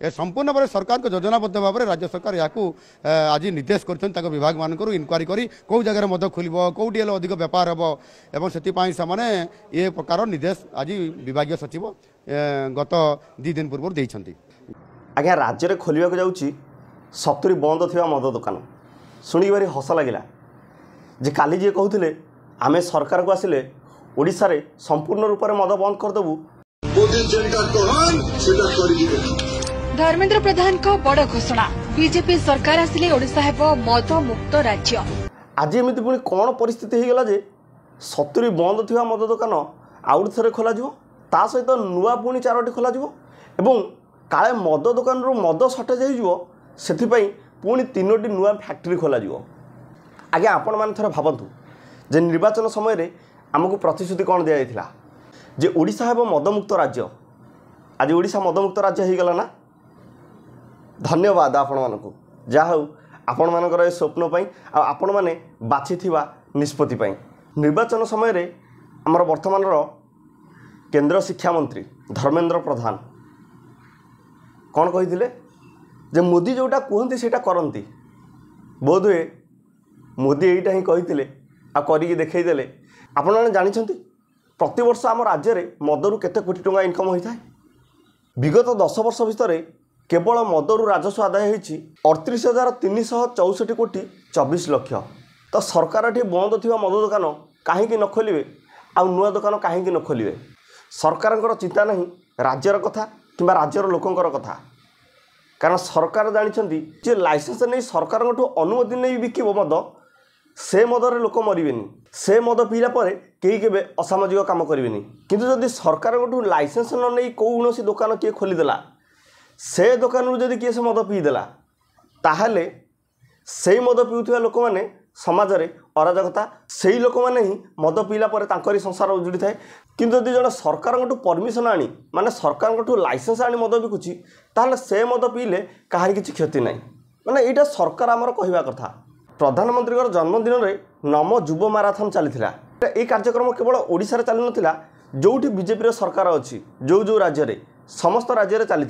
ए संपूर्ण भाव सरकार को योजनाबद्ध भाव में राज्य सरकार या आज निर्देश कर विभाग मान इनक्वारी करी कौ जगह मद खोल कौटी अधिक बेपार हम से ये प्रकार निर्देश आज विभाग सचिव गत 2 दिन पूर्व देइछंती। आज्ञा राज्य में खोल जाऊँगी 70 बंद थी मद दुकान शुणी भारी हस लगे जे काली जी कहते आम सरकार को आसिले ओडिशा रे संपूर्ण रूप से मद बंद करदेबू। धर्मेंद्र प्रधान को बड़ घोषणा बीजेपी सरकार आसिले ओडिशा हेबो मद मुक्त राज्य। आज एमती पुणी कौन परिस्थिति हो गला जे 70 बंद थी मद दुकान आउ थे खोल ता सहित नुआ पुणी 4टी खोल एवं काले मद दुकान रू मद सर्टेज हो पुणी 3टी नुआ फैक्ट्री खोल। आज्ञा आपण मैंने थोड़ा भावतु जे निर्वाचन समय रे आमको प्रतिश्रुति कौन दि जाता जे ओडिशा हेबो मदमुक्त राज्य। आज ओडिशा मदमुक्त राज्य हो गला ना। धन्यवाद आपण मानकु जहा आपण मानकर स्वप्न पाई आपण माने बाछि थिबा निष्पत्ति पाई। निर्वाचन समय रे हमर वर्तमान केंद्र शिक्षा मंत्री धर्मेंद्र प्रधान कौन कही जे मोदी जोटा कहते सेटा करती बोधे मोदी यहीटा ही कही करी देखईदे। आपण मैंने जानते प्रतिवर्ष आम राज्य में मदरू केते कोटी टंका इनकम होता है। विगत 10 वर्ष भितर केवल मदरू राजस्व आदाय होती 38,364 कोटी 24 लक्ष। तो सरकार ये बंद थी मद दुकान कहीं न खोलिए आ नुआ दुकान कहीं न खोलिए। सरकार चिंता नहीं राज्यर कथा कि राज्यर लोकंर कथा। कारण सरकार जानते जे लाइसेंस नहीं सरकार अनुमति नहीं बिक मद से मदर लोक मरबेनी से मद पीला कहीं के असामाजिक काम करेंगे। किंतु जदि सरकार लाइसेंस न नहीं कौन दुकान किए खोलीदेला से दुकान जदि किए से मद पीदेला ताहले से मद पीउथिबा लोक माने समाज में अराजकता से लोक मैंने ही मद पीला संसार उजुड़ी थाए। किंतु यदि जन सरकार परमिशन आनी माने सरकार लाइसेंस आनी मद बिकुची ताहले से मद पीले कहार किसी क्षति ना। माने यहाँ सरकार आमर कहवा कथा। प्रधानमंत्री जन्मदिन में नमो युव माराथन चली ये कार्यक्रम केवल ओडिशा रे चली नथिला जोठी बीजेपी सरकार अच्छी जो जो राज्य में समस्त राज्य में चली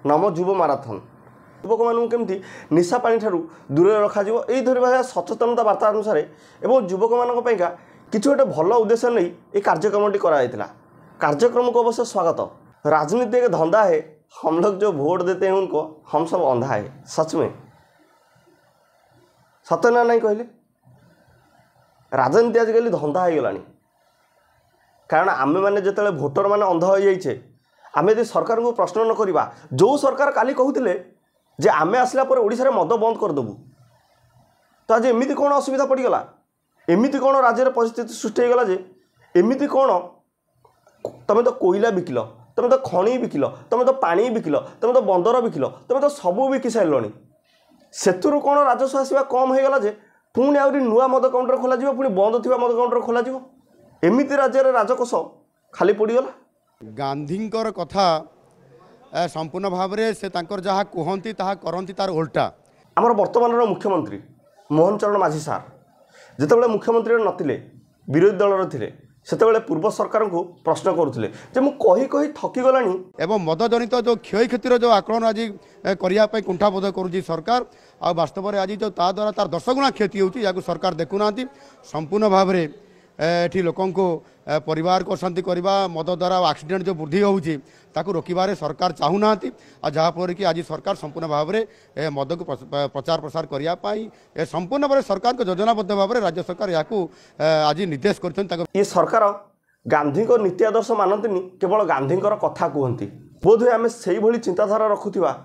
नमो युव माराथन। युवक मानू केमती निशा पानी ठारू दूर रखा यही भाई सचेतनता वार्ता अनुसार एवं युवक मानक पाइका किसी गोटे भल उद्देश्य नहीं ये कार्यक्रम कराइला। कार्यक्रम को अवश्य स्वागत। राजनीति एक धंधा है, हम लोग जो वोट देते हैं उनको हम सब अंधा है। सच में सत्य ना नहीं कहले राजनीति आजिकल धंधा हो गलानी। कारण आमे माने जिते भोटर माने अंध हो जाइए आम यदि सरकार को प्रश्न न करवा जो सरकार काली कहते जे आमे आसला पर ओडिशा रे मद बंद करदेबू तो आज एमती कौन असुविधा पड़गला एमती कौन राज्य में परिस्थिति सृष्टि होगा जे एमती कौन तुम तो कोयला बिकिल तुम तो खଣି बिकिल तुम तो पानी बिकिल तुम तो बंदर बिकिल तुम तो सबू बिकी सारे से कौन राजस्व आसवा कम होगा जे पुणी आहरी नुआ मद काउंटर खोल पुणी बंद थी मद काउंटर खोल एमती राज्य में राजकोष खाली पड़गला। गांधींकर कथा संपूर्ण भाव में से जहाँ कहती ताहा करती तार उल्टा। आमर वर्तमान मुख्यमंत्री मोहन चरण माझी सार जितेबाला मुख्यमंत्री नथिले विरोधी दल थे सेतेबाला पूर्व सरकार को प्रश्न करुले जे मु कही कही थकी गलानी एवं मद जनित जो क्षय क्षतिर जो आकलन आज करने कुंठाबोध करुच्ची सरकार आ वास्तव में आज जो ता द्वारा तार 10 गुणा क्षति होती या सरकार देखुना संपूर्ण भाव में एठी लोकों को परिवार को शांति करवा मद द्वारा एक्सीडेंट जो वृद्धि होउची ताकू रोकबारे सरकार चाहूना जहाँफल कि आज सरकार संपूर्ण भाव में मद को प्रचार प्रसार करने संपूर्ण भाव सरकार को योजनाबद्ध भाव में राज्य सरकार या आज निर्देश कर। ये सरकार गांधी को नीति आदर्श मानती केवल गांधी कथा कहती बोध हुए आम से ही चिंताधारा रखुवा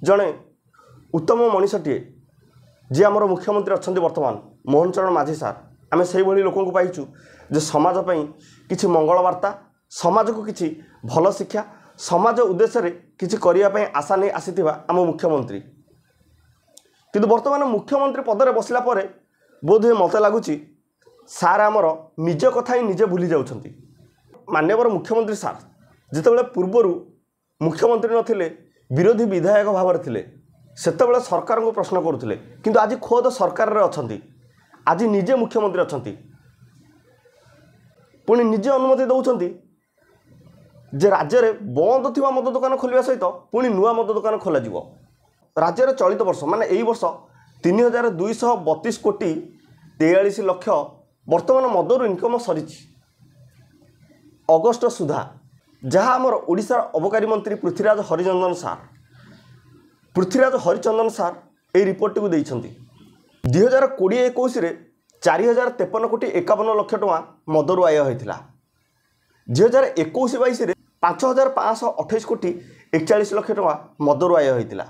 जड़े उत्तम मनीषटीए जी आमर मुख्यमंत्री अच्छा वर्तमान मोहन चरण माझी सार आम से लोक पाइचु जे समाज किसी मंगल वार्ता समाज को किसी भल शिक्षा समाज उद्देश्य किसी करने आशा नहीं आसीथिबा आम मुख्यमंत्री किंतु वर्तमान मुख्यमंत्री पदरे बसला परे बोध हुए मत लगुच सार आमर निज कथा ही निजे भूली जाउछंती। माननीय मुख्यमंत्री सार जितेबाला पूर्वर मुख्यमंत्री नथिले विरोधी विधायक भाव में थे सेतेबाला सरकार को प्रश्न करुले किंतु आज खोद सरकार रे अछंती आज निजे मुख्यमंत्री अछंती पुणी निजे अनुमति दौरान जे राज्य में बंद थिबा मद दुकान खोलिया सहित पुणी नुआ मद दुकान खोल राज्य में चलित वर्ष माने यही वर्ष 3232 कोटी 43 लक्ष वर्तमान मदर इनकम सरी अगस्ट सुधा जहाँ आमर ओडिशार अबकारी मंत्री पृथ्वीराज हरिचंदन सार ये रिपोर्ट को देइछंती 2020-21 4053 कोटी 51 लक्ष टଙ୍କା मदरू आय होता 2021-22 5528 कोटी 41 लक्ष टଙ୍କା मदरू आय होता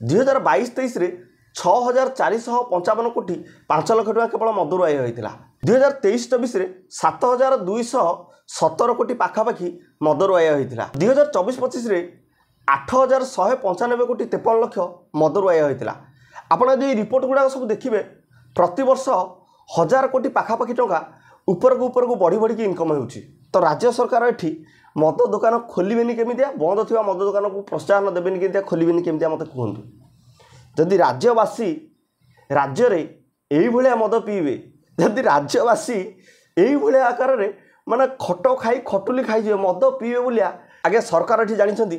2022-23 6455 कोटी 5 लक्ष टଙ୍କା केवल मदरू आय होता 2023-24 7217 कोटी पाखापाखि मदरू आय होता 2024-25 8195 कोटी 53 लक्ष मदरू आय होता आपण यदि रिपोर्ट गुड़ा सब देखिए प्रतिवर्ष 1000 कोटी पाखापाखि टଙ୍କା ऊपर को बढ़ी बढ़ी इनकम होउची तो राज्य सरकार एठी मद दुकान खोलिबेनी केमितिया बंद थिबा मद दुकान को प्रोत्साहन देबेनी केमितिया खोलिबेनी केमितिया मते कहंतु जदि राज्यवासी राज्य रे एई भलिया मद पीबे जदि राज्यवासी एई भलिया आकार रे माने खटो खाई खटुली खाई जे मद पीबे बोलिया आगे सरकार एठी जानिछंती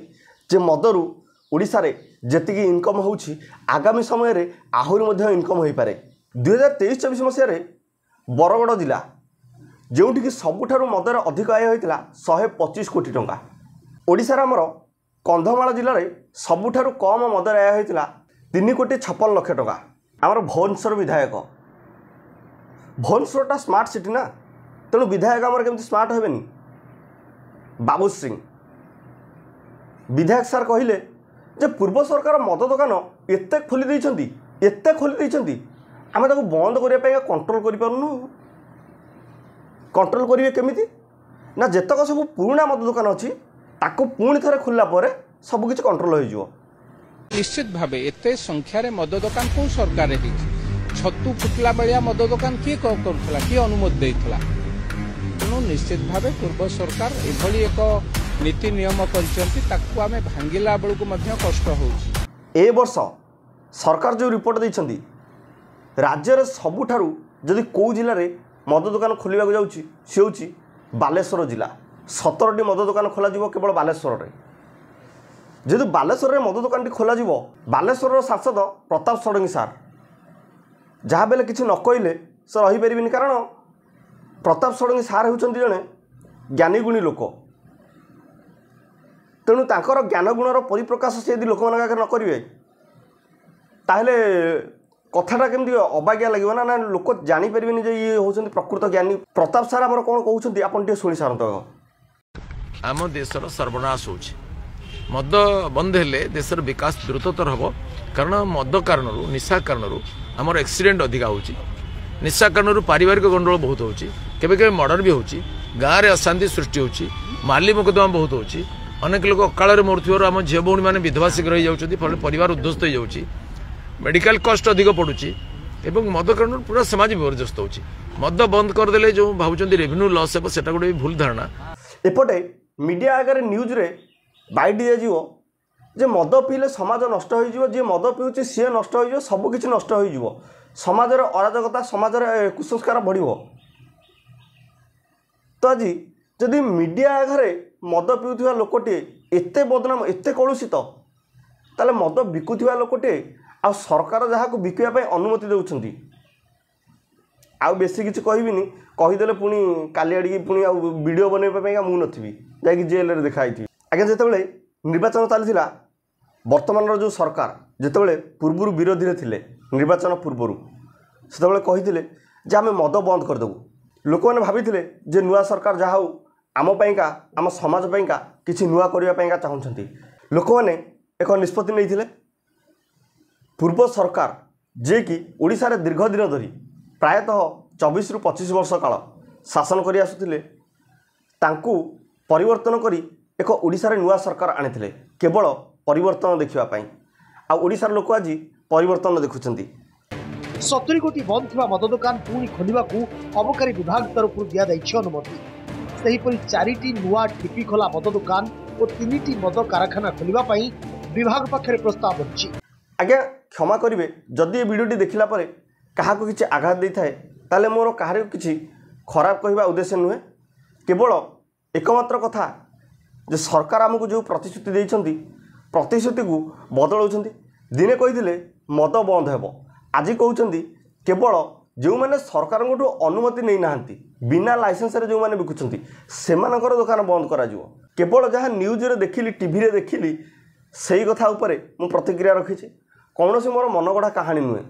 जे मदरू ओडिसा रे जेतिकी इनकम होउची आगामी समय रे आहुरी मध्ये इनकम होई पारे 2023-24 मसिया रे बरगड़ जिला जोठिकी सबुठारु मदर अधिक आय होता 125 कोटी टंका ओडिशार आमर कंधमाल जिले में सबुठारु कम मदर आय होता 3 कोटी 56 लक्ष टंका आमर भुवनेश्वर विधायक भुवनेश्वरटा स्मार्ट सिटी ना तेणु विधायक आमर केमती स्मार्ट हेबेनी बाबू सिंह विधायक सार कहले जे पूर्व सरकार मद दुकान एते खोली देइछंती आमे ताको बंद करिया पे कंट्रोल करि पारुनु कंट्रोल करेंगे केमिति ना जेतक सब पुराना मद दुकान अच्छी ताको पुणी थे खोलला पर सबकिछ कंट्रोल हो निश्चित भावे एते संख्यार मद दुकान को सरकार छतु फुटला बेलिया मद दुकान किए करुला किए अनुमति देइथला तेणु निश्चित भावे पूर्व सरकार एभली एक नीति नियम करछंती आमे भांगिला बेलू कष्ट हो वर्ष सरकार जो रिपोर्ट देइछंती राज्य सबुठारु जदि को जिले में मद दुकान खोलिया जाऊँगी सी हूँ बालेश्वर जिला 17टी मद दुकान खोल केवल बालेश्वर में जेहेतु बालेश्वर में मद दुकान खोल बालेश्वर सांसद प्रताप षडंगी सार जहाँ बेले किसी न कहले से रहीपर कारण प्रताप षडंगी सार होती जड़े ज्ञानीगुणी लोक तेणु तांकर ज्ञानगुणर परिप्रकाश से यदि लोक आगे न करेंगे ताहले कथाटा केमती अबाग्या लगे ना ना लोक जापर ये होती प्रकृत ज्ञानी प्रताप सार आम कौन कहते आप शुणी सारत आम देशर सर्वनाश हो मद बंद हेले देशर विकास द्रुततर हम कारण मद कारण निशा कारण आमर एक्सीडेंट अधिका हो निशा कारण पारिवारिक गंडगोल बहुत हो मर्डर भी हो गाँव में अशांति सृष्टि हो माली मोकदमा बहुत हो अनेक लोक अकाल मरुवर आम झील भौणी मैंने विधवा शीघ्र हो जाती फल परिवार उद्ध्वस्त हो जाऊँगी मेडिकल कस्ट अधिक पड़ुची एवं मद कारण पूरा समाज विपर्यस्त हो मद बंद करदे जो भावुं रेवेन्यू लॉस हे सेटा गोटे भूल धारणा एपटे मीडिया आगे न्यूज रे बाइट दिज्व जे मद पीले समाज नष्ट हो जी मद पीऊँ सी नष्ट हो सबकि नष्ट हो समाजर अराजकता समाज कुसंस्कार बढ़ तो आज जदि मीडिया आगे मद पीउथिबा लोकटे एते बदनाम एते कलुषित ताले मद बिकुथिबा लोकटे आ सरकार जहाँ को बिकवाई अनुमति देउछंती आ बेसी किसी कहबिनी कहीदेले पुणी काली आड़ी पुणी वीडियो बनवाई मु नथिबी जाकि जेल रे देखाई आगे जितेबाला निर्वाचन चली वर्तमान जो सरकार जितेबाला पूर्व विरोधी थिले निर्वाचन पूर्व से कही जे आम मद बंद करदेबू लोक मैंने भाभी जे नुआ सरकार जहाँ हो आम पाइंका आम समाज पाइंका किसी नुआ करने चाहूँगी लोक मैंने एक निष्पत्ति नहीं पूर्व सरकार जे कि ओडिशा रे दीर्घ दिन धरी प्रायतः 24 रु 25 वर्ष काल शासन कर आसुथिले तांकू परिवर्तन करी एक ओडिशा रे नुआ सरकार आनिथिले केवल परिवर्तन देखिबा पई आ ओडिशा रे लोक आज परिवर्तन देखुछंती 70 कोटी बंद थिबा मद दुकान पुणी खोलिबाकू अबकारी विभाग तरफ दिया दैछि अनुमति सेहीपरि 4टी नुआ टिपी खोला मद दुकान और 3टी मद कारखाना खोलिबा पई विभाग पक्षरे प्रस्ताव अछि आज्ञा क्षमा करेंगे जदि ये वीडियोटी देखला परे काहाको किछि आघात देई थाए ताले मोर काहारे किछि खराब कहवा उद्देश्य नुहे केवल एकमात्र कथा ଯେ ସରକାର ଆମକୁ ଯେଉଁ ପ୍ରତିଶ୍ରୁତି ଦେଇଛନ୍ତି ପ୍ରତିଶ୍ରୁତିକୁ ବଦଳାଉଛନ୍ତି। ଦିନେ କହିଥିଲେ ମଦ ବନ୍ଦ ହେବ, ଆଜି କହୁଛନ୍ତି କେବଳ ଯେଉଁମାନେ ସରକାରଙ୍କଠୁ ଅନୁମତି ନେଇନାହାନ୍ତି ବିନା ଲାଇସେନ୍ସରେ ଯେଉଁମାନେ ବିକୁଛନ୍ତି ସେମାନଙ୍କର ଦୋକାନ ବନ୍ଦ କରାଯିବ। କେବଳ ଯାହା ନ୍ୟୁଜ୍ରେ ଦେଖିଲି ଟିଭିରେ ଦେଖିଲି ସେଇ କଥା ଉପରେ ମୁଁ ପ୍ରତିକ୍ରିୟା ରଖିଛି। କୌଣସି ମୋର ମନଗଢ଼ା କାହାଣୀ ନୁହେଁ।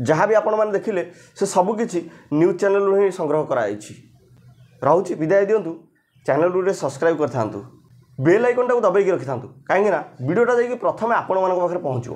ଯାହା ବି ଆପଣମାନେ ଦେଖିଲେ ସେ ସବୁକିଛି ନ୍ୟୁଜ୍ ଚ୍ୟାନେଲରୁ ହିଁ ସଂଗ୍ରହ କରାଯାଇଛି। ରହୁଛି, ବିଦାୟ ଦିଅନ୍ତୁ। ଚ୍ୟାନେଲକୁ ଟିକେ ସବସ୍କ୍ରାଇବ୍ କରିଥାନ୍ତୁ, ବେଲ୍ ଆଇକନ୍ଟାକୁ ଦବାଇକି ରଖିଥାନ୍ତୁ, କାହିଁକିନା ଭିଡ଼ିଓଟା ଯାଇକି ପ୍ରଥମେ ଆପଣମାନଙ୍କ ପାଖରେ ପହଞ୍ଚିବ।